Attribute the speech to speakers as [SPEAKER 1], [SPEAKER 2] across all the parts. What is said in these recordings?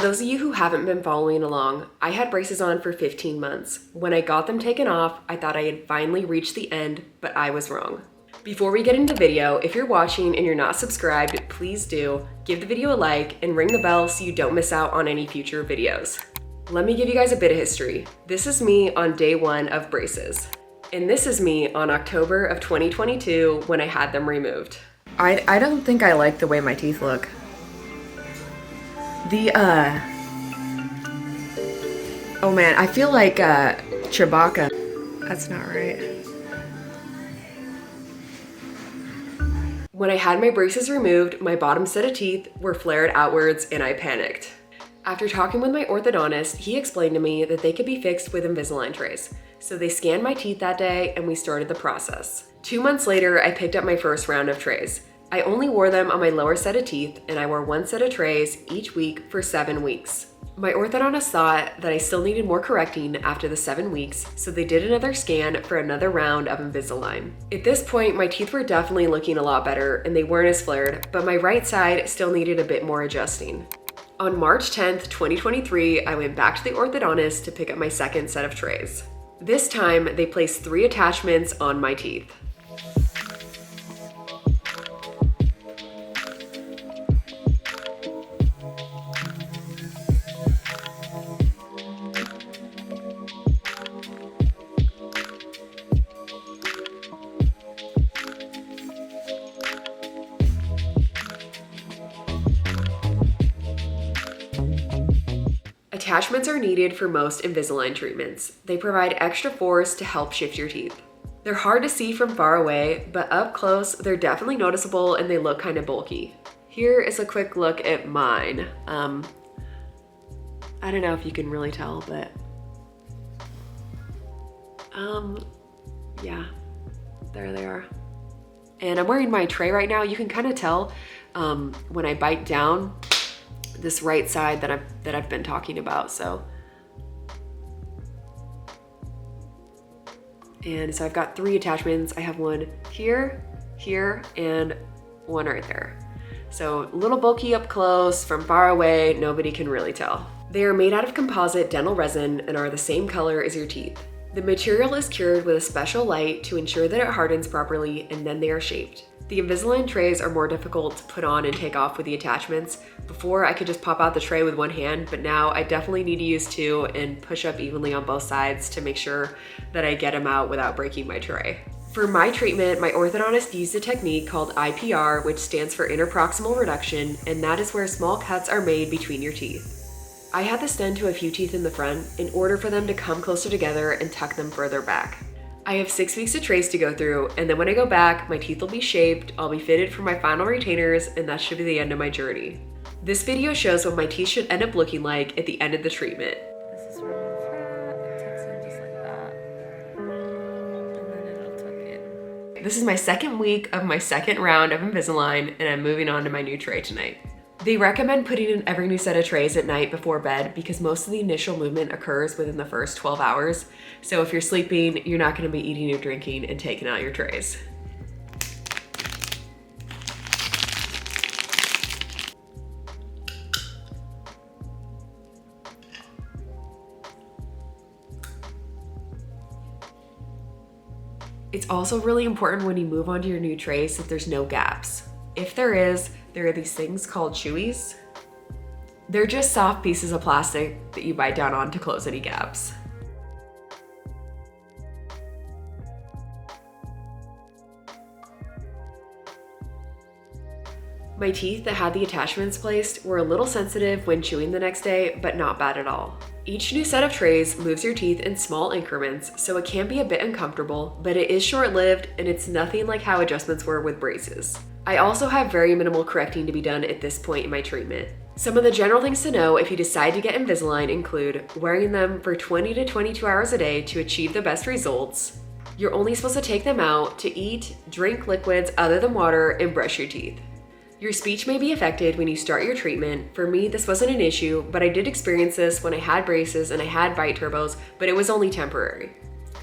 [SPEAKER 1] those of you who haven't been following along, I had braces on for 15 months. When I got them taken off, I thought I had finally reached the end, but I was wrong. Before we get into the video, if you're watching and you're not subscribed, please do. Give the video a like and ring the bell so you don't miss out on any future videos. Let me give you guys a bit of history. This is me on day 1 of braces. And this is me on October of 2022 when I had them removed.
[SPEAKER 2] I don't think I like the way my teeth look. Oh man, I feel like Chewbacca. That's not right.
[SPEAKER 1] When I had my braces removed, my bottom set of teeth were flared outwards and I panicked. After talking with my orthodontist, he explained to me that they could be fixed with Invisalign trays. So they scanned my teeth that day and we started the process. 2 months later, I picked up my first round of trays. I only wore them on my lower set of teeth and I wore 1 set of trays each week for 7 weeks. My orthodontist thought that I still needed more correcting after the 7 weeks, so they did another scan for another round of Invisalign. At this point, my teeth were definitely looking a lot better and they weren't as flared, but my right side still needed a bit more adjusting. On March 10th, 2023, I went back to the orthodontist to pick up my second set of trays. This time, they placed 3 attachments on my teeth. Attachments are needed for most Invisalign treatments. They provide extra force to help shift your teeth. They're hard to see from far away, but up close, they're definitely noticeable and they look kind of bulky. Here is a quick look at mine. I don't know if you can really tell, but yeah, there they are. And I'm wearing my tray right now. You can kind of tell when I bite down this right side that I've been talking about. So I've got 3 attachments. I have one here, here, and one right there. So a little bulky up close. From far away, nobody can really tell. They are made out of composite dental resin and are the same color as your teeth. The material is cured with a special light to ensure that it hardens properly, and then they are shaped. The Invisalign trays are more difficult to put on and take off with the attachments. Before, I could just pop out the tray with one hand, but now I definitely need to use 2 and push up evenly on both sides to make sure that I get them out without breaking my tray. For my treatment, my orthodontist used a technique called IPR, which stands for interproximal reduction, and that is where small cuts are made between your teeth. I had this done to a few teeth in the front in order for them to come closer together and tuck them further back. I have 6 weeks of trays to go through, and then when I go back, my teeth will be shaped, I'll be fitted for my final retainers, and that should be the end of my journey. This video shows what my teeth should end up looking like at the end of the treatment.
[SPEAKER 2] This is where the front tucks in just like that, and then it'll tuck in.
[SPEAKER 1] This is my 2nd week of my 2nd round of Invisalign, and I'm moving on to my new tray tonight. They recommend putting in every new set of trays at night before bed because most of the initial movement occurs within the first 12 hours. So if you're sleeping, you're not going to be eating or drinking and taking out your trays. It's also really important when you move onto your new trays that there's no gaps. If there are these things called chewies. They're just soft pieces of plastic that you bite down on to close any gaps. My teeth that had the attachments placed were a little sensitive when chewing the next day, but not bad at all. Each new set of trays moves your teeth in small increments, so it can be a bit uncomfortable, but it is short-lived and it's nothing like how adjustments were with braces. I also have very minimal correcting to be done at this point in my treatment. Some of the general things to know if you decide to get Invisalign include wearing them for 20 to 22 hours a day to achieve the best results. You're only supposed to take them out to eat, drink liquids other than water, and brush your teeth. Your speech may be affected when you start your treatment. For me, this wasn't an issue, but I did experience this when I had braces and I had bite turbos, but it was only temporary.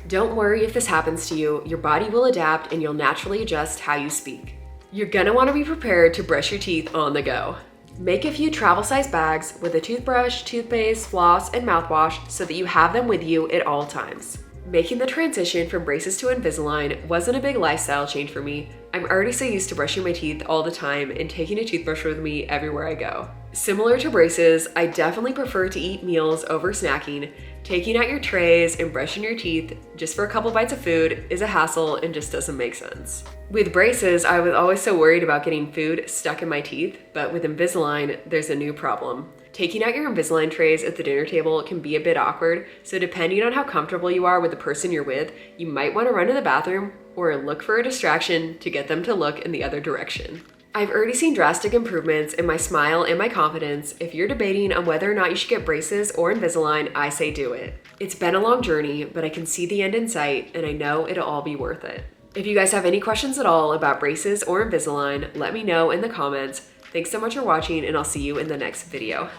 [SPEAKER 1] Don't worry if this happens to you. Your body will adapt and you'll naturally adjust how you speak. You're gonna wanna be prepared to brush your teeth on the go. Make a few travel-sized bags with a toothbrush, toothpaste, floss, and mouthwash so that you have them with you at all times. Making the transition from braces to Invisalign wasn't a big lifestyle change for me. I'm already so used to brushing my teeth all the time and taking a toothbrush with me everywhere I go. Similar to braces, I definitely prefer to eat meals over snacking. Taking out your trays and brushing your teeth just for a couple bites of food is a hassle and just doesn't make sense. With braces, I was always so worried about getting food stuck in my teeth, but with Invisalign, there's a new problem. Taking out your Invisalign trays at the dinner table can be a bit awkward, so depending on how comfortable you are with the person you're with, you might want to run to the bathroom or look for a distraction to get them to look in the other direction. I've already seen drastic improvements in my smile and my confidence. If you're debating on whether or not you should get braces or Invisalign, I say do it. It's been a long journey, but I can see the end in sight, and I know it'll all be worth it. If you guys have any questions at all about braces or Invisalign, let me know in the comments. Thanks so much for watching, and I'll see you in the next video.